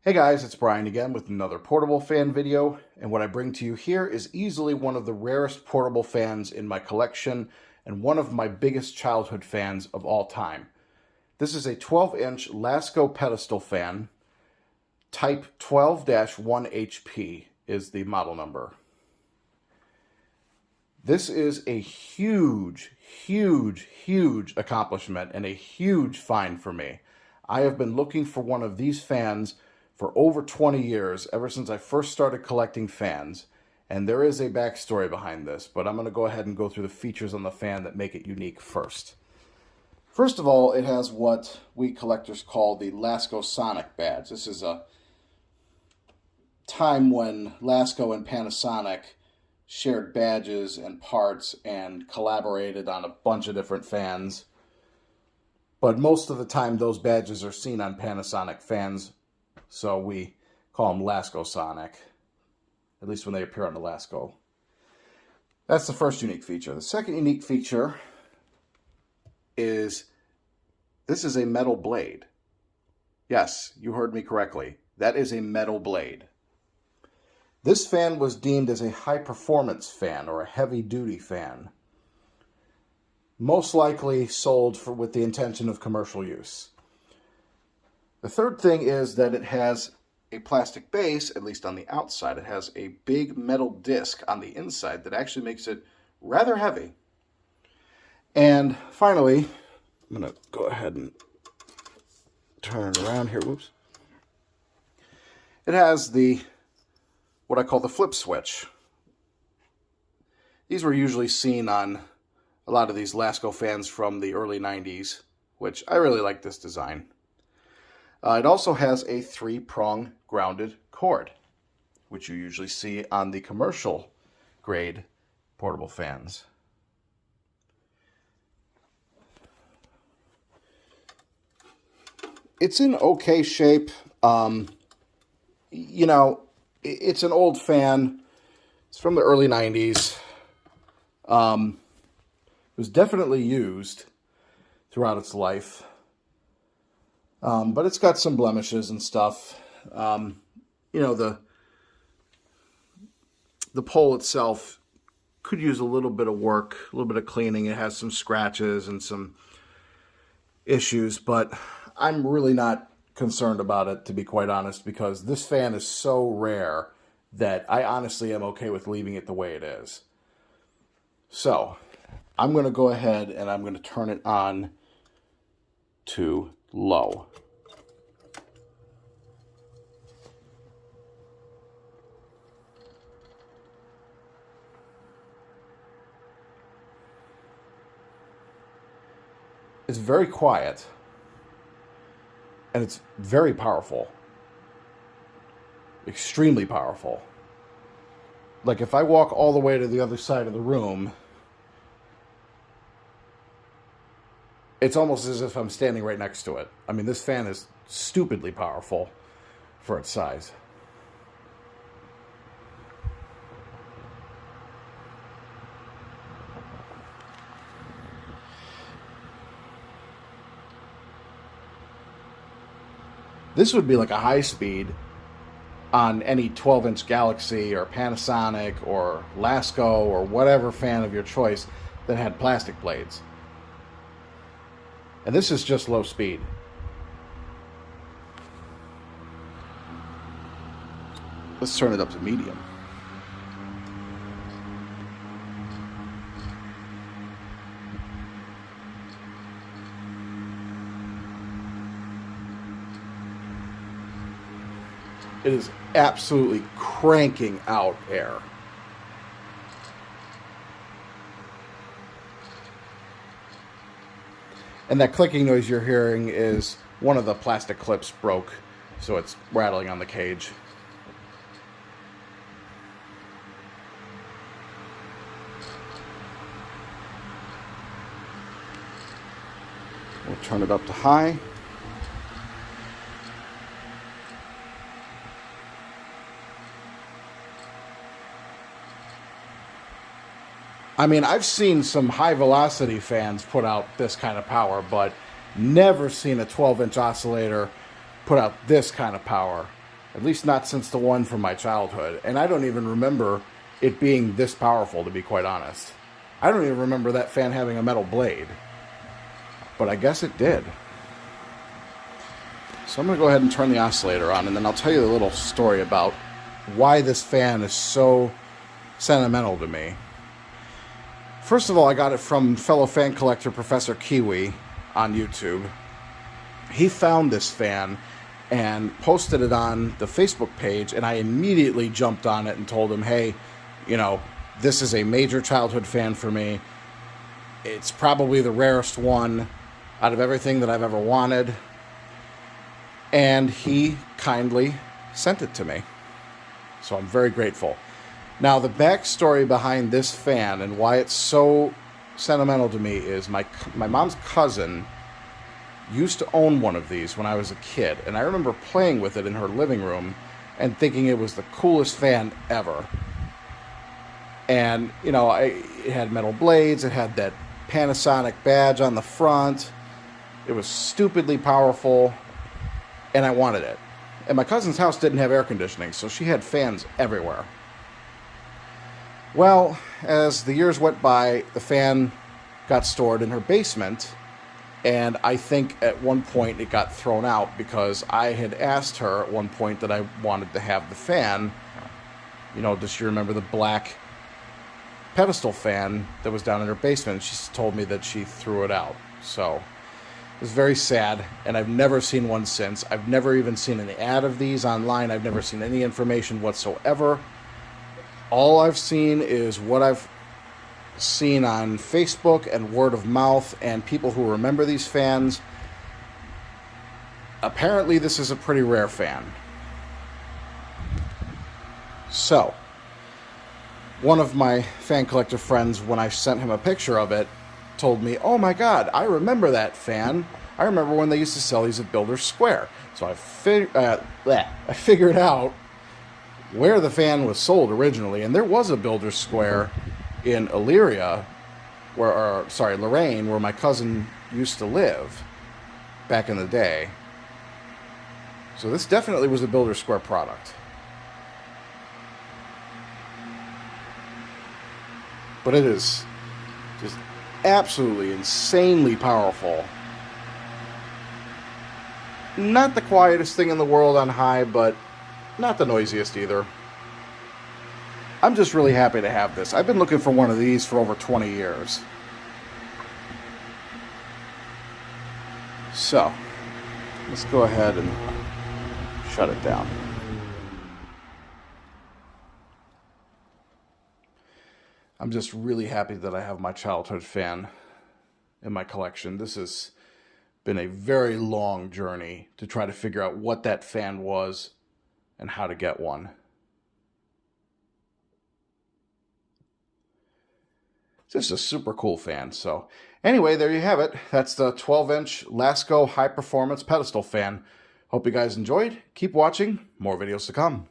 Hey guys, it's Brian again with another portable fan video, and what I bring to you here is easily one of the rarest portable fans in my collection and one of my biggest childhood fans of all time. This is a 12-inch Lasko pedestal fan, type 12-1HP is the model number. This is a huge accomplishment and a huge find for me. I have been looking for one of these fans for over 20 years, ever since I first started collecting fans, and there is a backstory behind this, but I'm going to go ahead and go through the features on the fan that make it unique first. First of all, it has what we collectors call the Lasko Sonic badge. This is a time when Lasko and Panasonic shared badges and parts and collaborated on a bunch of different fans. But most of the time, those badges are seen on Panasonic fans, so we call them Lasko Sonic, at least when they appear on the Lasko. That's the first unique feature. The second unique feature is this is a metal blade. Yes, you heard me correctly. That is a metal blade. This fan was deemed as a high-performance fan or a heavy-duty fan, most likely sold with the intention of commercial use. The third thing is that it has a plastic base, at least on the outside. It has a big metal disc on the inside that actually makes it rather heavy. And finally, I'm going to go ahead and turn it around here. Whoops. It has what I call the flip switch. These were usually seen on a lot of these Lasko fans from the early 90s, which I really like this design. It also has a 3-prong grounded cord, which you usually see on the commercial grade portable fans. It's in okay shape. You know, it's an old fan. It's from the early 90s. It was definitely used throughout its life. But it's got some blemishes and stuff. You know, the pole itself could use a little bit of work, a little bit of cleaning. It has some scratches and some issues, but I'm really not concerned about it, to be quite honest, because this fan is so rare that I honestly am okay with leaving it the way it is. So I'm going to go ahead and I'm going to turn it on to low. It's very quiet, and it's very powerful. Extremely powerful. Like, if I walk all the way to the other side of the room, it's almost as if I'm standing right next to it. I mean, this fan is stupidly powerful for its size. This would be like a high speed on any 12-inch Galaxy or Panasonic or Lasko or whatever fan of your choice that had plastic blades. And this is just low speed. Let's turn it up to medium. It is absolutely cranking out air. And that clicking noise you're hearing is one of the plastic clips broke, so it's rattling on the cage. We'll turn it up to high. I mean, I've seen some high-velocity fans put out this kind of power, but never seen a 12-inch oscillator put out this kind of power. At least not since the one from my childhood. And I don't even remember it being this powerful, to be quite honest. I don't even remember that fan having a metal blade. But I guess it did. So I'm going to go ahead and turn the oscillator on, and then I'll tell you a little story about why this fan is so sentimental to me. First of all, I got it from fellow fan collector Professor Kiwi on YouTube. He found this fan and posted it on the Facebook page, and I immediately jumped on it and told him, hey, you know, this is a major childhood fan for me. It's probably the rarest one out of everything that I've ever wanted. And he kindly sent it to me. So I'm very grateful. Now, the backstory behind this fan and why it's so sentimental to me is my mom's cousin used to own one of these when I was a kid, and I remember playing with it in her living room and thinking it was the coolest fan ever. And, you know, it had metal blades, it had that Panasonic badge on the front, it was stupidly powerful, and I wanted it. And my cousin's house didn't have air conditioning, so she had fans everywhere. Well, as the years went by, the fan got stored in her basement, and I think at one point it got thrown out because I had asked her at one point that I wanted to have the fan. You know, does she remember the black pedestal fan that was down in her basement? She told me that she threw it out. So it was very sad, and I've never seen one since. I've never even seen an ad of these online. I've never seen any information whatsoever. All I've seen is what I've seen on Facebook and word of mouth and people who remember these fans. Apparently this is a pretty rare fan. So, one of my fan collector friends, when I sent him a picture of it, told me, oh my god, I remember that fan. I remember when they used to sell these at Builder's Square. So I figured out where the fan was sold originally, and there was a Builder's Square in Elyria, Lorraine, where my cousin used to live back in the day. So this definitely was a Builder's Square product. But it is just absolutely insanely powerful. Not the quietest thing in the world on high, but not the noisiest either. I'm just really happy to have this. I've been looking for one of these for over 20 years. So, let's go ahead and shut it down. I'm just really happy that I have my childhood fan in my collection. This has been a very long journey to try to figure out what that fan was and how to get one. It's just a super cool fan. So anyway, there you have it. That's the 12-inch Lasko High Performance pedestal fan. Hope you guys enjoyed. Keep watching. More videos to come.